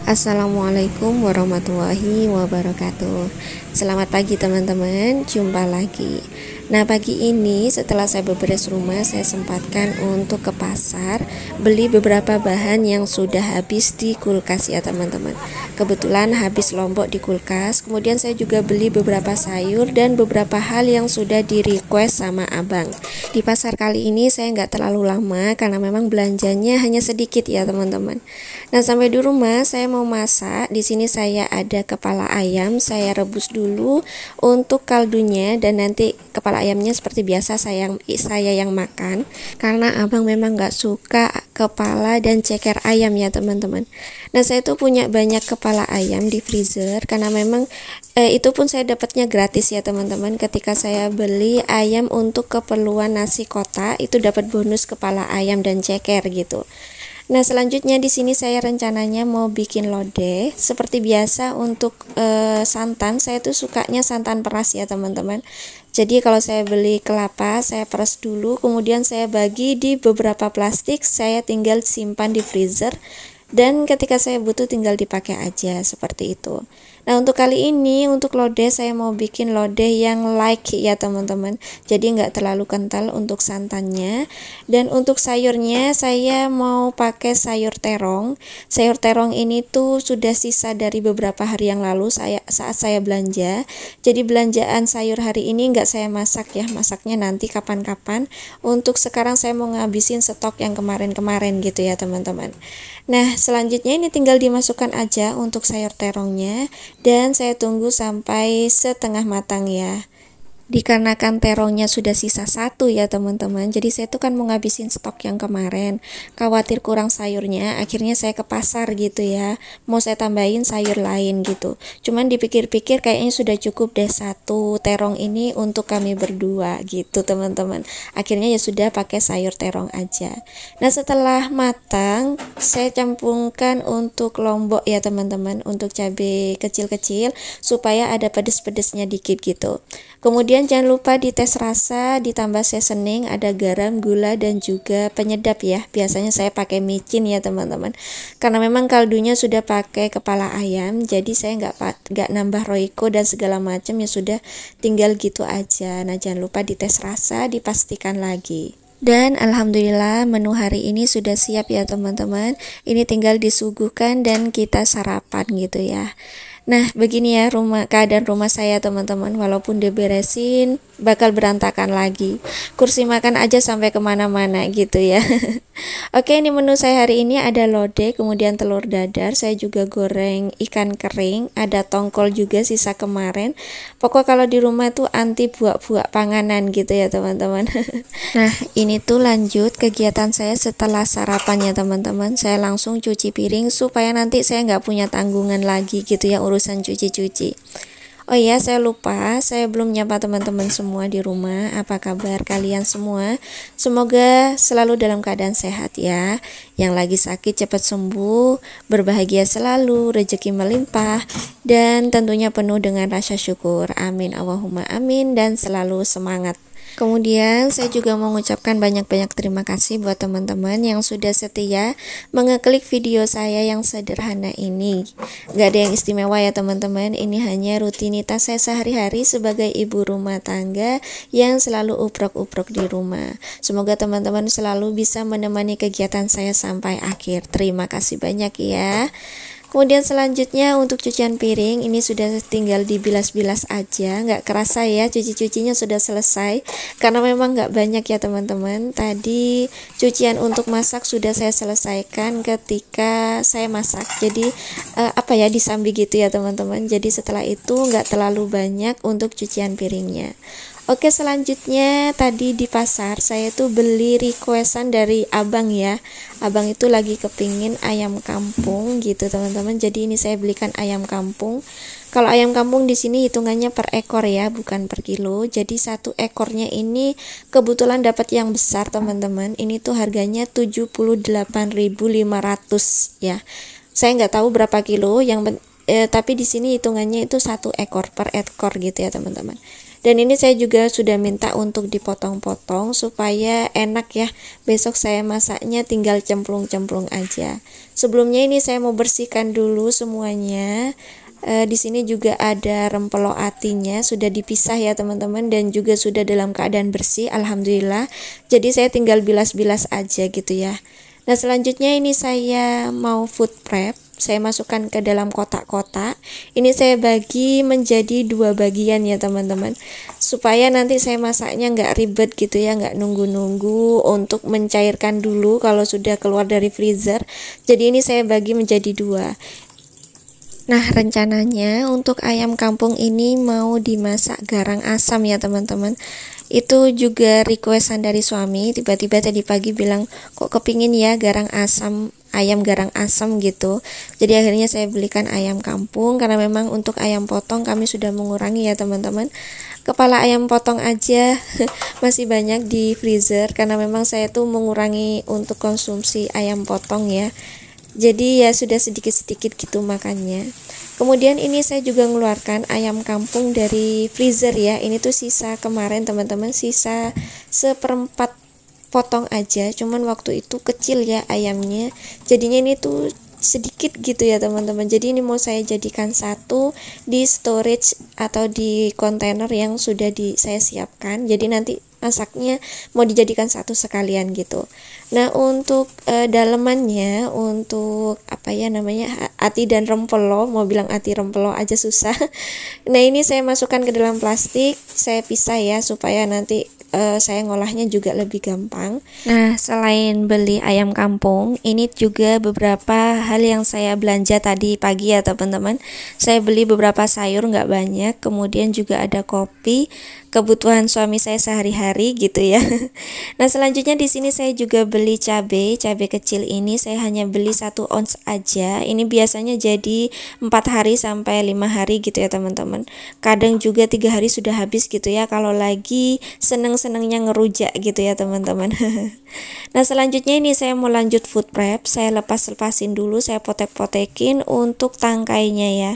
Assalamualaikum warahmatullahi wabarakatuh. Selamat pagi teman-teman, jumpa lagi. Nah, pagi ini setelah saya beberes rumah, saya sempatkan untuk ke pasar beli beberapa bahan yang sudah habis di kulkas ya teman-teman. Kebetulan habis lombok di kulkas. Kemudian saya juga beli beberapa sayur dan beberapa hal yang sudah di request sama abang. Di pasar kali ini saya nggak terlalu lama karena memang belanjanya hanya sedikit ya teman-teman. Nah, sampai di rumah saya mau masak. Di sini saya ada kepala ayam, saya rebus dulu untuk kaldunya, dan nanti kepala ayamnya seperti biasa saya yang makan karena abang memang nggak suka kepala dan ceker ayam ya teman-teman. Nah, saya tuh punya banyak kepala ayam di freezer karena memang itu pun saya dapatnya gratis ya teman-teman. Ketika saya beli ayam untuk keperluan nasi kotak, itu dapat bonus kepala ayam dan ceker gitu. Nah, selanjutnya di sini saya rencananya mau bikin lodeh. Seperti biasa untuk santan, saya tuh sukanya santan peras ya teman-teman. Jadi kalau saya beli kelapa, saya peras dulu, kemudian saya bagi di beberapa plastik, saya tinggal simpan di freezer. Dan ketika saya butuh tinggal dipakai aja, seperti itu. Nah, untuk kali ini untuk lodeh saya mau bikin lodeh yang light ya teman-teman. Jadi nggak terlalu kental untuk santannya. Dan untuk sayurnya saya mau pakai sayur terong. Sayur terong ini tuh sudah sisa dari beberapa hari yang lalu saat saya belanja. Jadi belanjaan sayur hari ini nggak saya masak ya, masaknya nanti kapan-kapan. Untuk sekarang saya mau ngabisin stok yang kemarin-kemarin gitu ya teman-teman. Nah, selanjutnya ini tinggal dimasukkan aja untuk sayur terongnya, dan saya tunggu sampai setengah matang ya. Dikarenakan terongnya sudah sisa satu ya teman-teman, jadi saya tuh kan mau ngabisin stok yang kemarin, khawatir kurang sayurnya, akhirnya saya ke pasar gitu ya, mau saya tambahin sayur lain gitu. Cuman dipikir-pikir kayaknya sudah cukup deh satu terong ini untuk kami berdua gitu teman-teman. Akhirnya ya sudah pakai sayur terong aja. Nah, setelah matang saya campurkan untuk lombok ya teman-teman, untuk cabai kecil-kecil supaya ada pedes-pedesnya dikit gitu. Kemudian jangan lupa dites rasa, ditambah seasoning, ada garam, gula, dan juga penyedap ya. Biasanya saya pakai micin ya teman-teman. Karena memang kaldunya sudah pakai kepala ayam, jadi saya nggak nambah roiko dan segala macam, ya sudah tinggal gitu aja. Nah, jangan lupa dites rasa, dipastikan lagi. Dan alhamdulillah menu hari ini sudah siap ya teman-teman. Ini tinggal disuguhkan dan kita sarapan gitu ya. Nah, begini ya keadaan rumah saya teman-teman. Walaupun diberesin bakal berantakan lagi. Kursi makan aja sampai kemana-mana gitu ya. Oke, ini menu saya hari ini ada lodeh, kemudian telur dadar. Saya juga goreng ikan kering, ada tongkol juga sisa kemarin. Pokok kalau di rumah tuh anti buak-buak panganan gitu ya teman-teman. Nah, ini tuh lanjut kegiatan saya setelah sarapan ya teman-teman. Saya langsung cuci piring supaya nanti saya nggak punya tanggungan lagi gitu ya urusan cuci-cuci. Oh iya, saya lupa, saya belum nyapa teman-teman semua di rumah. Apa kabar kalian semua? Semoga selalu dalam keadaan sehat ya. Yang lagi sakit cepat sembuh, berbahagia selalu, rezeki melimpah, dan tentunya penuh dengan rasa syukur. Amin, Allahumma amin, dan selalu semangat. Kemudian saya juga mau mengucapkan banyak-banyak terima kasih buat teman-teman yang sudah setia mengeklik video saya yang sederhana ini. Gak ada yang istimewa ya teman-teman, ini hanya rutinitas saya sehari-hari sebagai ibu rumah tangga yang selalu uprok-uprok di rumah. Semoga teman-teman selalu bisa menemani kegiatan saya sampai akhir. Terima kasih banyak ya. Kemudian selanjutnya untuk cucian piring, ini sudah tinggal dibilas-bilas aja, nggak kerasa ya cuci-cucinya sudah selesai karena memang nggak banyak ya teman-teman. Tadi cucian untuk masak sudah saya selesaikan ketika saya masak, jadi disambi gitu ya teman-teman. Jadi setelah itu nggak terlalu banyak untuk cucian piringnya. Oke, selanjutnya tadi di pasar saya tuh beli requestan dari abang ya. Abang itu lagi kepingin ayam kampung gitu teman-teman. Jadi ini saya belikan ayam kampung. Kalau ayam kampung di sini hitungannya per ekor ya, bukan per kilo. Jadi satu ekornya ini kebetulan dapat yang besar teman-teman. Ini tuh harganya 78.500 ya. Saya nggak tahu berapa kilo, tapi di sini hitungannya itu satu ekor per ekor gitu ya teman-teman. Dan ini saya juga sudah minta untuk dipotong-potong supaya enak ya. Besok saya masaknya tinggal cemplung-cemplung aja. Sebelumnya ini saya mau bersihkan dulu semuanya. Di sini juga ada rempelo atinya, sudah dipisah ya teman-teman, dan juga sudah dalam keadaan bersih, alhamdulillah. Jadi saya tinggal bilas-bilas aja gitu ya. Nah selanjutnya ini saya mau food prep. Saya masukkan ke dalam kotak-kotak. Ini saya bagi menjadi 2 bagian ya teman-teman, supaya nanti saya masaknya nggak ribet gitu ya, nggak nunggu-nunggu untuk mencairkan dulu kalau sudah keluar dari freezer. Jadi ini saya bagi menjadi 2. Nah rencananya untuk ayam kampung ini mau dimasak garang asam ya teman-teman. Itu juga requestan dari suami, tiba-tiba tadi pagi bilang kok kepingin ya garang asam, ayam garang asam gitu. Jadi akhirnya saya belikan ayam kampung, karena memang untuk ayam potong kami sudah mengurangi ya teman-teman. Kepala ayam potong aja masih banyak di freezer, karena memang saya tuh mengurangi untuk konsumsi ayam potong ya. Jadi ya sudah sedikit-sedikit gitu makannya. Kemudian ini saya juga mengeluarkan ayam kampung dari freezer ya. Ini tuh sisa kemarin teman-teman, sisa 1/4 potong aja. Cuman waktu itu kecil ya ayamnya. Jadinya ini tuh sedikit gitu ya teman-teman. Jadi ini mau saya jadikan satu di storage atau di kontainer yang sudah saya siapkan. Jadi nanti masaknya mau dijadikan satu sekalian gitu. Nah untuk dalemannya, untuk apa ya namanya, ati dan rempelo, mau bilang ati rempelo aja susah. Nah ini saya masukkan ke dalam plastik, saya pisah ya supaya nanti saya ngolahnya juga lebih gampang. Nah selain beli ayam kampung, ini juga beberapa hal yang saya belanja tadi pagi ya teman-teman. Saya beli beberapa sayur, nggak banyak, kemudian juga ada kopi, kebutuhan suami saya sehari-hari gitu ya. Nah selanjutnya di sini saya juga beli cabai kecil ini saya hanya beli 1 ons aja. Ini biasanya jadi 4 hari sampai 5 hari gitu ya teman-teman. Kadang juga 3 hari sudah habis gitu ya kalau lagi seneng-senengnya ngerujak gitu ya teman-teman. Nah selanjutnya ini saya mau lanjut food prep. Saya lepas-lepasin dulu, saya potek-potekin untuk tangkainya ya.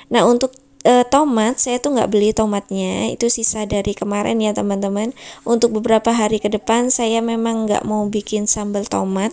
Nah untuk tomat saya tuh nggak beli tomatnya, itu sisa dari kemarin ya teman-teman. Untuk beberapa hari ke depan saya memang nggak mau bikin sambal tomat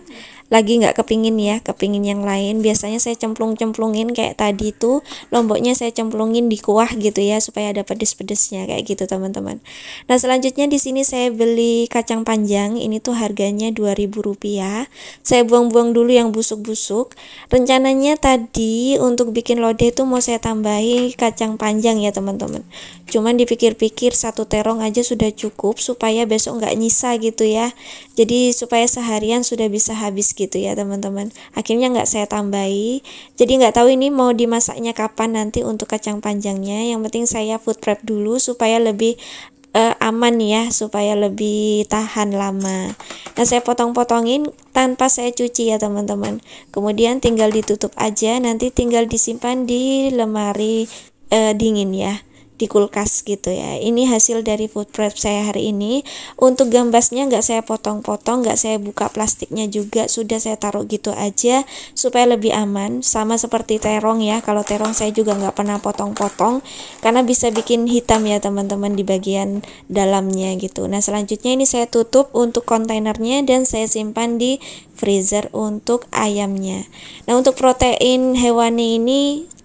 lagi, nggak kepingin ya, kepingin yang lain. Biasanya saya cemplung-cemplungin kayak tadi tuh, lomboknya saya cemplungin di kuah gitu ya supaya ada pedes-pedesnya kayak gitu teman-teman. Nah selanjutnya di sini saya beli kacang panjang, ini tuh harganya Rp2.000. Saya buang-buang dulu yang busuk-busuk. Rencananya tadi untuk bikin lodeh itu mau saya tambahi kacang panjang ya teman-teman. Cuman dipikir-pikir 1 terong aja sudah cukup supaya besok nggak nyisa gitu ya. Jadi supaya seharian sudah bisa habis gitu ya teman-teman. Akhirnya nggak saya tambahi. Jadi nggak tahu ini mau dimasaknya kapan nanti untuk kacang panjangnya. Yang penting saya food prep dulu supaya lebih aman ya, supaya lebih tahan lama. Nah saya potong-potongin tanpa saya cuci ya teman-teman. Kemudian tinggal ditutup aja, nanti tinggal disimpan di lemari dingin ya, di kulkas gitu ya. Ini hasil dari food prep saya hari ini. Untuk gambasnya nggak saya potong-potong, nggak saya buka plastiknya juga, sudah saya taruh gitu aja supaya lebih aman. Sama seperti terong ya, kalau terong saya juga nggak pernah potong-potong karena bisa bikin hitam ya teman-teman di bagian dalamnya gitu. Nah selanjutnya ini saya tutup untuk kontainernya dan saya simpan di freezer untuk ayamnya. Nah untuk protein hewani ini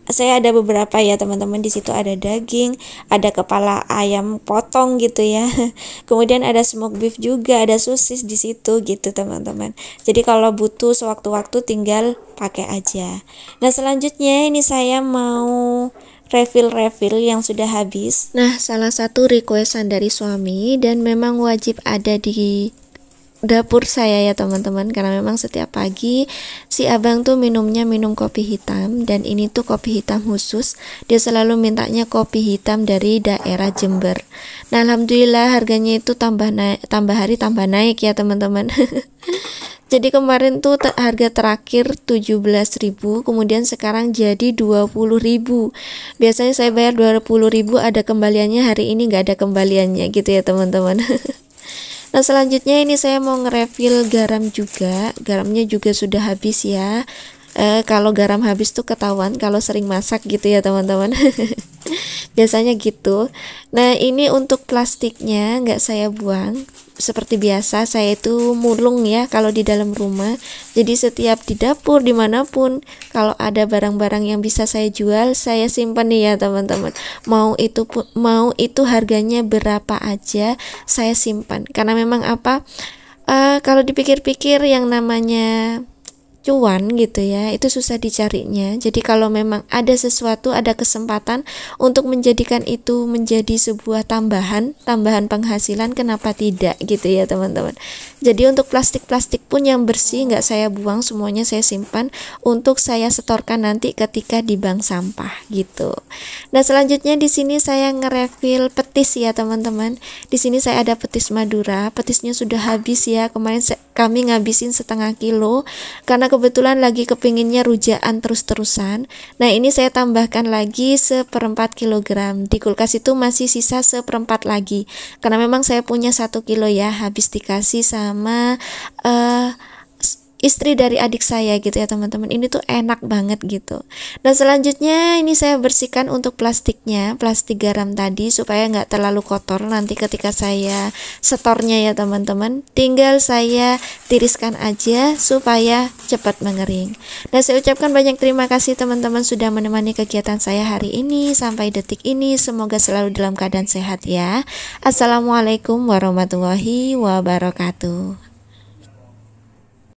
saya ada beberapa ya teman-teman. Di situ ada daging, ada kepala ayam potong gitu ya. Kemudian ada smoke beef juga, ada sosis di situ gitu teman-teman. Jadi kalau butuh sewaktu-waktu tinggal pakai aja. Nah selanjutnya ini saya mau refill yang sudah habis. Nah salah satu requestan dari suami dan memang wajib ada di dapur saya ya teman-teman, karena memang setiap pagi si abang tuh minum kopi hitam, dan ini tuh kopi hitam khusus. Dia selalu mintanya kopi hitam dari daerah Jember. Nah alhamdulillah harganya itu tambah hari tambah naik ya teman-teman. Jadi kemarin tuh harga terakhir 17.000, kemudian sekarang jadi 20.000. Biasanya saya bayar 20.000 ada kembaliannya, hari ini nggak ada kembaliannya gitu ya teman-teman. Nah selanjutnya ini saya mau nge-refill garam juga. Garamnya juga sudah habis ya. Kalau garam habis tuh ketahuan kalau sering masak gitu ya teman-teman. Biasanya gitu. Nah, ini untuk plastiknya nggak saya buang. Seperti biasa, saya itu mulung ya kalau di dalam rumah. Jadi setiap di dapur dimanapun, kalau ada barang-barang yang bisa saya jual, saya simpan nih ya teman-teman. Mau itu harganya berapa aja, saya simpan. Karena memang apa? Kalau dipikir-pikir yang namanya cuan gitu ya, itu susah dicarinya. Jadi kalau memang ada sesuatu, ada kesempatan untuk menjadikan itu menjadi sebuah tambahan penghasilan, kenapa tidak gitu ya teman-teman. Jadi untuk plastik-plastik pun yang bersih nggak saya buang, semuanya saya simpan untuk saya setorkan nanti ketika di bank sampah gitu. Nah, selanjutnya di sini saya ngerefill petis ya teman-teman. Di sini saya ada petis Madura, petisnya sudah habis ya. Kemarin kami ngabisin setengah kilo karena kebetulan lagi kepinginnya rujakan terus-terusan. Nah, ini saya tambahkan lagi 1/4 kilogram. Di kulkas itu masih sisa 1/4 lagi. Karena memang saya punya 1 kilo ya, habis dikasih sama istri dari adik saya gitu ya teman-teman. Ini tuh enak banget gitu. Nah, selanjutnya ini saya bersihkan untuk plastiknya, plastik garam tadi, supaya nggak terlalu kotor nanti ketika saya setornya ya teman-teman. Tinggal saya tiriskan aja supaya cepat mengering. Nah, saya ucapkan banyak terima kasih teman-teman sudah menemani kegiatan saya hari ini sampai detik ini. Semoga selalu dalam keadaan sehat ya. Assalamualaikum warahmatullahi wabarakatuh.